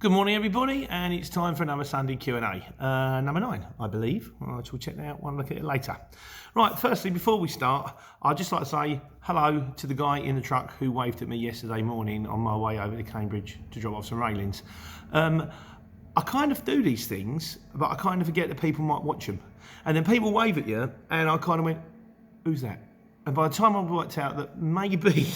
Good morning, everybody, and it's time for another Sunday Q&A. Number 9, I believe. I shall check that out and look at it later. Right, firstly, before we start, I'd just like to say hello to the guy in the truck who waved at me yesterday morning on my way over to Cambridge to drop off some railings. I kind of do these things, but I kind of forget that people might watch them. And then people wave at you, and I kind of went, who's that? And by the time I worked out that maybe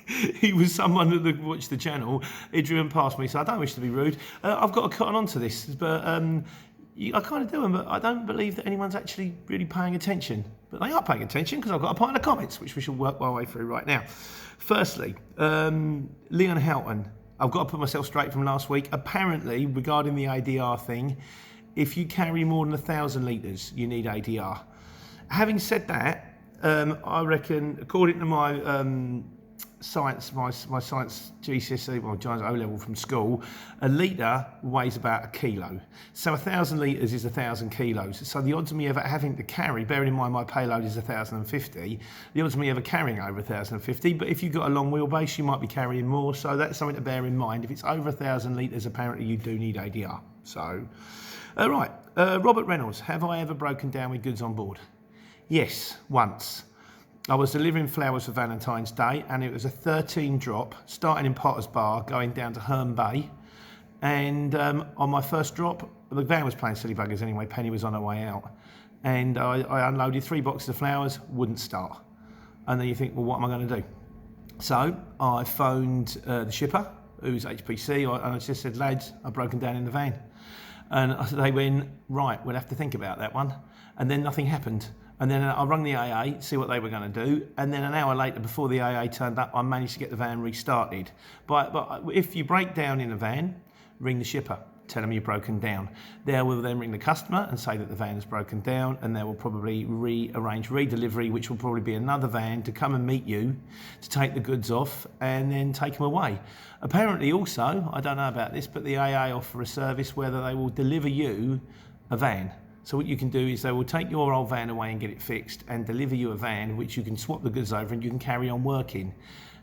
he was someone that had watched the channel, he'd driven past me, so I don't wish to be rude. I've got to cotton on to this, but I kind of do them, but I don't believe that anyone's actually really paying attention. But they are paying attention because I've got a pile of comments, which we shall work our way through right now. Firstly, Leon Houghton. I've got to put myself straight from last week. Apparently, regarding the ADR thing, if you carry more than 1,000 litres, you need ADR. Having said that, I reckon, according to my science, my science GCSE, well, Giants O level from school, a litre weighs about 1 kilo. So 1,000 litres is 1,000 kilos. So the odds of me ever having to carry, bearing in mind my payload is 1,050, the odds of me ever carrying over 1,050, but if you've got a long wheelbase, you might be carrying more. So that's something to bear in mind. If it's over 1,000 litres, apparently you do need ADR. So, right, Robert Reynolds, have I ever broken down with goods on board? Yes, once. I was delivering flowers for Valentine's Day, and it was a 13 drop, starting in Potter's Bar, going down to Herne Bay. And on my first drop, the van was playing silly buggers anyway, Penny was on her way out. And I unloaded 3 boxes of flowers, wouldn't start. And then you think, well, what am I going to do? So I phoned the shipper, who's HPC, and I just said, lads, I've broken down in the van. And they went, right, we'll have to think about that one. And then nothing happened. And then I rang the AA, see what they were going to do. And then an hour later, before the AA turned up, I managed to get the van restarted. But if you break down in a van, ring the shipper, tell them you've broken down. They will then ring the customer and say that the van has broken down, and they will probably rearrange redelivery, which will probably be another van to come and meet you, to take the goods off and then take them away. Apparently also, I don't know about this, but the AA offer a service where they will deliver you a van. So what you can do is they will take your old van away and get it fixed and deliver you a van which you can swap the goods over and you can carry on working.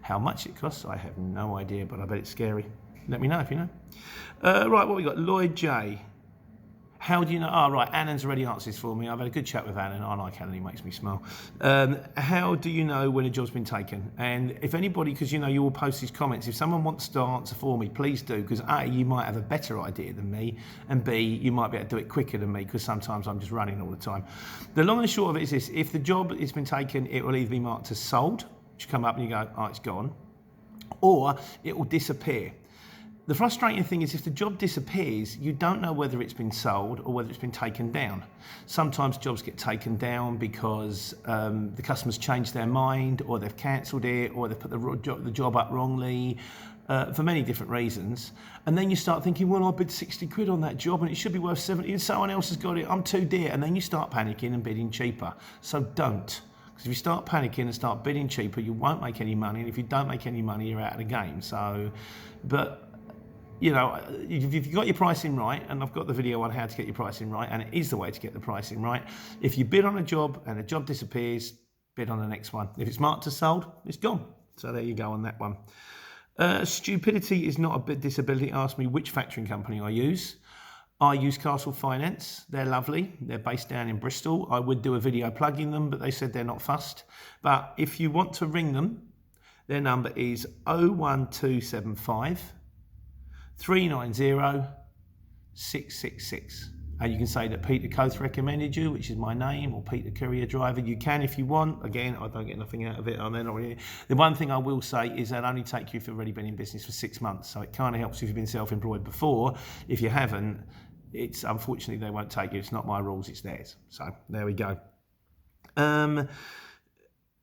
How much it costs, I have no idea, but I bet it's scary. Let me know if you know. Right, what we got? Lloyd J. How do you know? Oh, right, Annan's already answered this for me. I've had a good chat with Annan. I like Annan, he makes me smile. How do you know when a job's been taken? And if anybody, because you know you all post these comments, if someone wants to answer for me, please do, because A, you might have a better idea than me, and B, you might be able to do it quicker than me, because sometimes I'm just running all the time. The long and short of it is this: if the job has been taken, it will either be marked as sold, which you come up and you go, oh, it's gone, or it will disappear. The frustrating thing is if the job disappears, you don't know whether it's been sold or whether it's been taken down. Sometimes jobs get taken down because the customer's changed their mind, or they've cancelled it, or they've put the job up wrongly, for many different reasons. And then you start thinking, well, I bid 60 quid on that job and it should be worth 70 and someone else has got it, I'm too dear. And then you start panicking and bidding cheaper. So don't. Because if you start panicking and start bidding cheaper, you won't make any money. And if you don't make any money, you're out of the game. So, but you know, if you've got your pricing right, and I've got the video on how to get your pricing right, and it is the way to get the pricing right. If you bid on a job and the job disappears, bid on the next one. If it's marked as sold, it's gone. So there you go on that one. Stupidity is not a disability. Ask me which factoring company I use. I use Castle Finance. They're lovely. They're based down in Bristol. I would do a video plugging them, but they said they're not fussed. But if you want to ring them, their number is 01275 390 666. And you can say that Peter Coates recommended you, which is my name, or Peter Courier Driver. You can if you want. Again, I don't get nothing out of it. The one thing I will say is that only take you if you've already been in business for 6 months. So it kind of helps if you've been self-employed before. If you haven't, it's unfortunately they won't take you. It's not my rules, it's theirs. So there we go.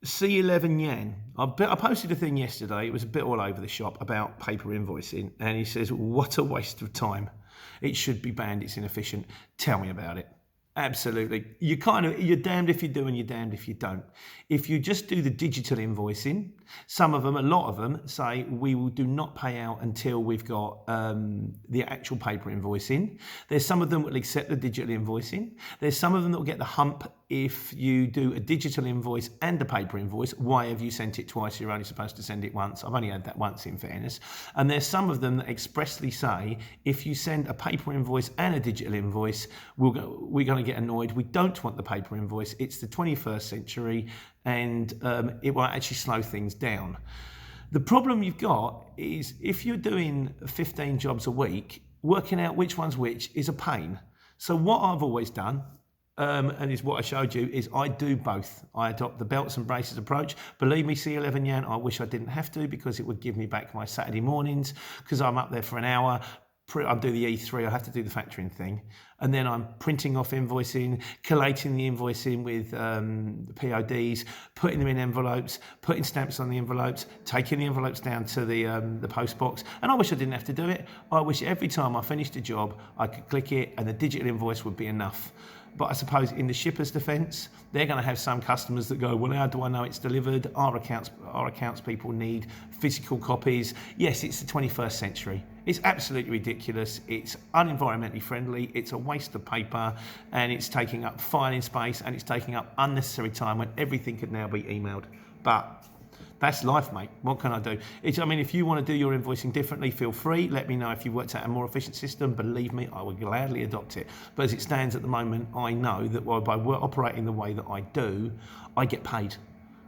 C11 Yan. I posted a thing yesterday, it was a bit all over the shop, about paper invoicing, and he says, what a waste of time. It should be banned, it's inefficient. Tell me about it. Absolutely. You're damned if you do and you're damned if you don't. If you just do the digital invoicing, a lot of them say we will do not pay out until we've got the actual paper invoicing. There's some of them that will accept the digital invoicing. There's some of them that will get the hump if you do a digital invoice and a paper invoice. Why have you sent it twice? You're only supposed to send it once. I've only had that once, in fairness. And there's some of them that expressly say if you send a paper invoice and a digital invoice, we're going to get annoyed. We don't want the paper invoice. It's the 21st century, and it will actually slow things down. The problem you've got is if you're doing 15 jobs a week, working out which one's which is a pain. So what I've always done, and is what I showed you, is I do both. I adopt the belts and braces approach. Believe me, C11 Yan, I wish I didn't have to, because it would give me back my Saturday mornings, because I'm up there for an hour. I do the E3, I have to do the factoring thing. And then I'm printing off invoicing, collating the invoicing with the PODs, putting them in envelopes, putting stamps on the envelopes, taking the envelopes down to the post box. And I wish I didn't have to do it. I wish every time I finished a job, I could click it and the digital invoice would be enough. But I suppose in the shipper's defence, they're going to have some customers that go, well, how do I know it's delivered? Our accounts people need physical copies. Yes, it's the 21st century. It's absolutely ridiculous. It's unenvironmentally friendly. It's a waste of paper, and it's taking up filing space, and it's taking up unnecessary time when everything could now be emailed. But that's life, mate. What can I do? If you want to do your invoicing differently, feel free. Let me know if you've worked out a more efficient system. Believe me, I would gladly adopt it. But as it stands at the moment, I know that by operating the way that I do, I get paid.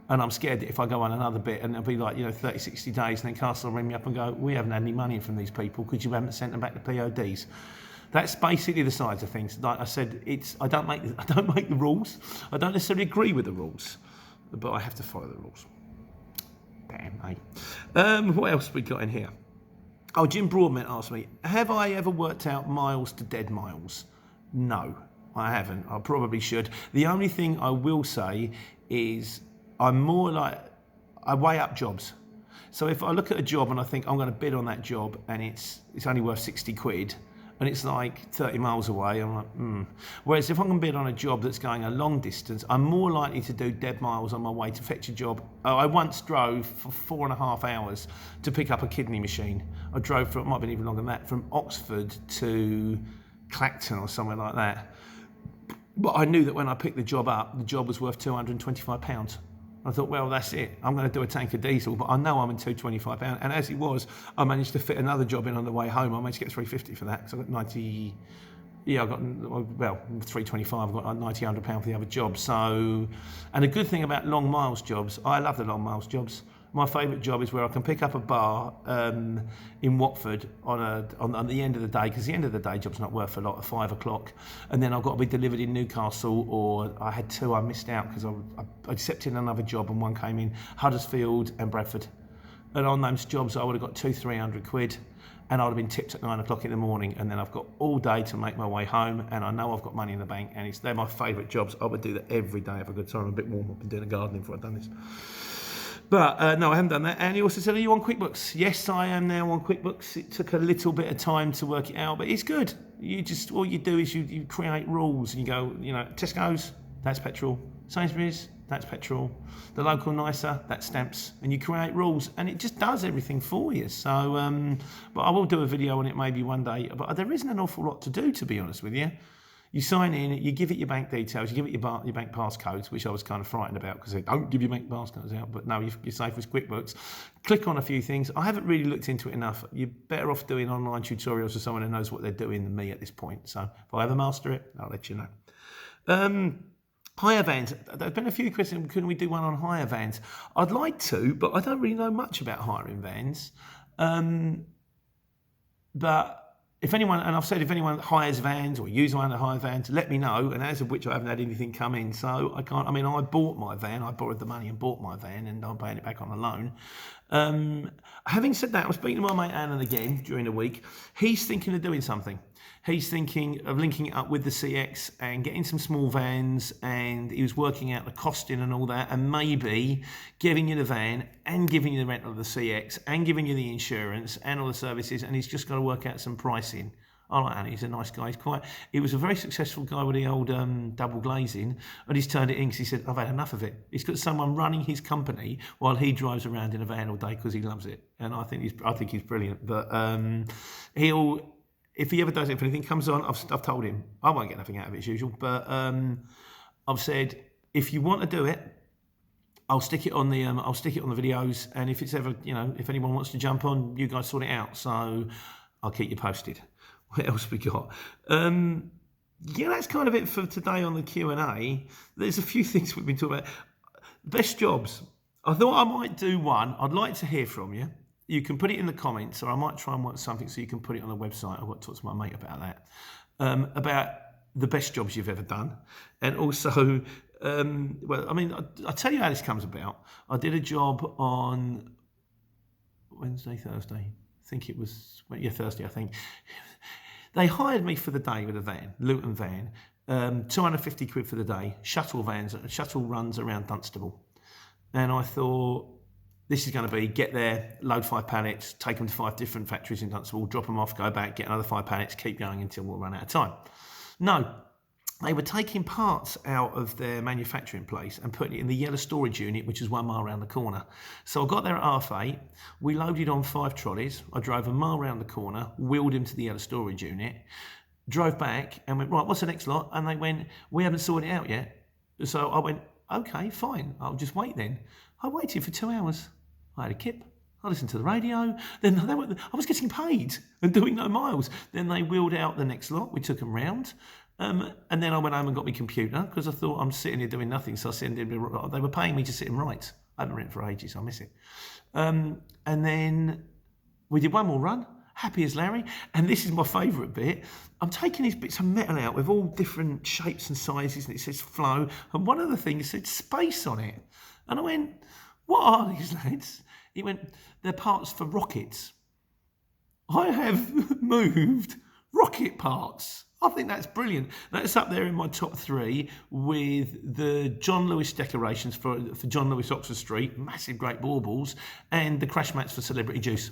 And I'm scared that if I go on another bit and it'll be like, 30, 60 days, and then Castle will ring me up and go, we haven't had any money from these people because you haven't sent them back the PODs. That's basically the sides of things. Like I said, I don't make the rules. I don't necessarily agree with the rules, but I have to follow the rules. Damn, mate. What else have we got in here? Oh, Jim Broadman asked me, have I ever worked out miles to dead miles? No, I haven't. I probably should. The only thing I will say is I'm more like, I weigh up jobs. So if I look at a job and I think I'm going to bid on that job and it's only worth 60 quid, and it's like 30 miles away, I'm like, Whereas if I'm going to bid on a job that's going a long distance, I'm more likely to do dead miles on my way to fetch a job. I once drove for 4.5 hours to pick up a kidney machine. I drove for, it might have been even longer than that, from Oxford to Clacton or somewhere like that. But I knew that when I picked the job up, the job was worth £225. I thought, well, that's it. I'm going to do a tank of diesel, but I know I'm in £225. And as it was, I managed to fit another job in on the way home. I managed to get £350 for that, because I got 90. Yeah, I got, well, £325. I got like £90 for the other job. So, and the good thing about long miles jobs, I love the long miles jobs. My favourite job is where I can pick up a bar in Watford on the end of the day, because the end of the day job's not worth a lot at 5 o'clock, and then I've got to be delivered in Newcastle, or I had two I missed out because I accepted another job and one came in Huddersfield and Bradford. And on those jobs I would have got 200-300 quid, and I'd have been tipped at 9 o'clock in the morning, and then I've got all day to make my way home, and I know I've got money in the bank, and they're my favourite jobs. I would do that every day if I could. Sorry, I'm a bit warm. I've been doing the gardening before I've done this. But no, I haven't done that. And he also said, are you on QuickBooks? Yes, I am now on QuickBooks. It took a little bit of time to work it out, but it's good. All you do is you create rules, and you go, Tesco's, that's petrol. Sainsbury's, that's petrol. The local nicer, that's stamps. And you create rules, and it just does everything for you. So, but I will do a video on it maybe one day. But there isn't an awful lot to do, to be honest with you. You sign in, you give it your bank details, you give it your bank passcodes, which I was kind of frightened about because they don't give your bank passcodes out, but no, you're safe with QuickBooks. Click on a few things. I haven't really looked into it enough. You're better off doing online tutorials with someone who knows what they're doing than me at this point. So if I ever master it, I'll let you know. Hire vans. There's been a few questions. Can we do one on hire vans? I'd like to, but I don't really know much about hiring vans. But if anyone, and I've said if anyone hires vans or uses one to hire vans, let me know. And as of which I haven't had anything come in, so I can't. I bought my van. I borrowed the money and bought my van, and I'm paying it back on a loan. Having said that, I was speaking to my mate Alan again during the week. He's thinking of doing something. He's thinking of linking it up with the CX and getting some small vans, and he was working out the costing and all that, and maybe giving you the van and giving you the rental of the CX and giving you the insurance and all the services, and he's just got to work out some pricing. I like Andy. He's a nice guy. He was a very successful guy with the old double glazing, and he's turned it in because he said, I've had enough of it. He's got someone running his company while he drives around in a van all day because he loves it. And I think he's brilliant. But if he ever does it, if anything comes on, I've told him, I won't get nothing out of it as usual. But I've said, if you want to do it, I'll stick it on the videos, and if it's ever, if anyone wants to jump on, you guys sort it out. So I'll keep you posted. What else we got? That's kind of it for today on the Q&A. There's a few things we've been talking about. Best jobs. I thought I might do one. I'd like to hear from you. You can put it in the comments, or I might try and watch something so you can put it on the website. I've got to talk to my mate about that. About the best jobs you've ever done, and also. I'll tell you how this comes about. I did a job on Thursday. I think it was, Thursday, I think. They hired me for the day with a van, Luton van, 250 quid for the day, shuttle runs around Dunstable. And I thought, this is going to be, get there, load 5 pallets, take them to 5 different factories in Dunstable, drop them off, go back, get another 5 pallets, keep going until we'll run out of time. No. They were taking parts out of their manufacturing place and putting it in the yellow storage unit, which is 1 mile around the corner. So I got there at 8:30. We loaded on 5 trolleys. I drove 1 mile around the corner, wheeled him to the yellow storage unit, drove back and went, right, what's the next lot? And they went, we haven't sorted it out yet. So I went, okay, fine. I'll just wait then. I waited for 2 hours. I had a kip. I listened to the radio. Then I was getting paid and doing no miles. Then they wheeled out the next lot. We took them round. And then I went home and got my computer because I thought I'm sitting here doing nothing. So I said, they were paying me to sit and write. I haven't written for ages. I miss it. And then we did one more run. Happy as Larry. And this is my favourite bit. I'm taking these bits of metal out with all different shapes and sizes, and it says flow. And one of the things said space on it. And I went, what are these, lads? He went, they're parts for rockets. I have moved rocket parts. I think that's brilliant. That's up there in my top 3 with the John Lewis decorations for John Lewis Oxford Street, massive great baubles, and the crash mats for Celebrity Juice.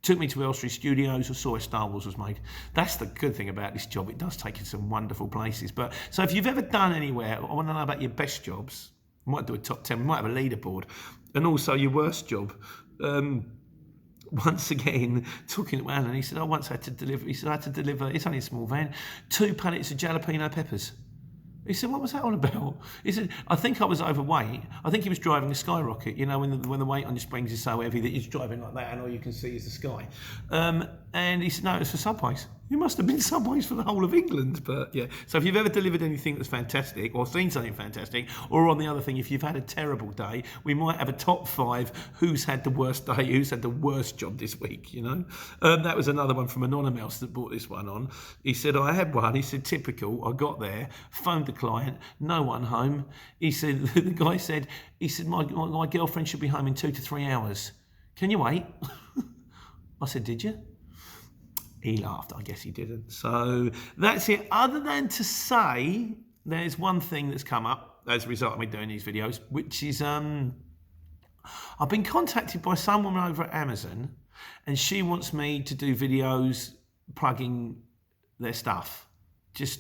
Took me to Elstree Studios, I saw where Star Wars was made. That's the good thing about this job. It does take you to some wonderful places. But so if you've ever done anywhere, I want to know about your best jobs. We might do a top 10. We might have a leaderboard. And also your worst job. Once again, talking to Alan, he said, I once had to deliver, it's only a small van, 2 pallets of jalapeno peppers. He said, what was that all about? He said, I think I was overweight. I think he was driving a Skyrocket, when the weight on your springs is so heavy that he's driving like that and all you can see is the sky. And he said, no, it's for Subways. You must have been Subways for the whole of England. But yeah, so if you've ever delivered anything that's fantastic or seen something fantastic, or on the other thing, if you've had a terrible day, we might have a top 5 who's had the worst day, who's had the worst job this week, That was another one from Anonymous that brought this one on. He said, I had one. He said, typical. I got there, phoned the client, no one home. He said, the guy said, my girlfriend should be home in 2 to 3 hours. Can you wait? I said, did you? He laughed. I guess he didn't. So that's it. Other than to say, there's one thing that's come up as a result of me doing these videos, which is I've been contacted by some woman over at Amazon, and she wants me to do videos plugging their stuff.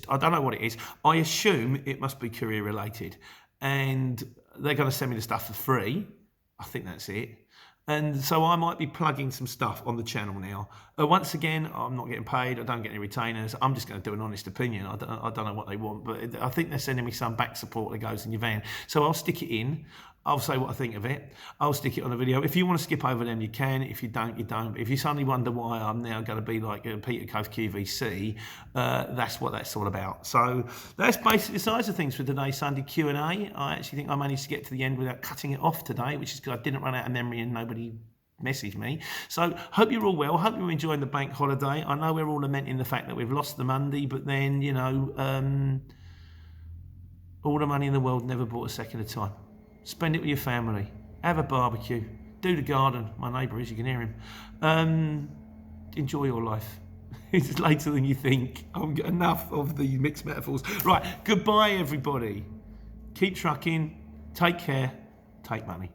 I don't know what it is. I assume it must be courier related, and they're going to send me the stuff for free. I think that's it. And so I might be plugging some stuff on the channel now. Once again, I'm not getting paid. I don't get any retainers. I'm just going to do an honest opinion. I don't know what they want, but I think they're sending me some back support that goes in your van. So I'll stick it in. I'll say what I think of it. I'll stick it on a video. If you want to skip over them, you can. If you don't, you don't. If you suddenly wonder why I'm now going to be like Peter Cove QVC, that's what that's all about. So that's basically the size of things for today's Sunday Q&A. I actually think I managed to get to the end without cutting it off today, which is because I didn't run out of memory and nobody messaged me. So hope you're all well. Hope you're enjoying the bank holiday. I know we're all lamenting the fact that we've lost the Monday, but then, all the money in the world never bought a second of time. Spend it with your family. Have a barbecue. Do the garden. My neighbour is, you can hear him. Enjoy your life. It's later than you think. Enough of the mixed metaphors. Right, goodbye everybody. Keep trucking. Take care. Take money.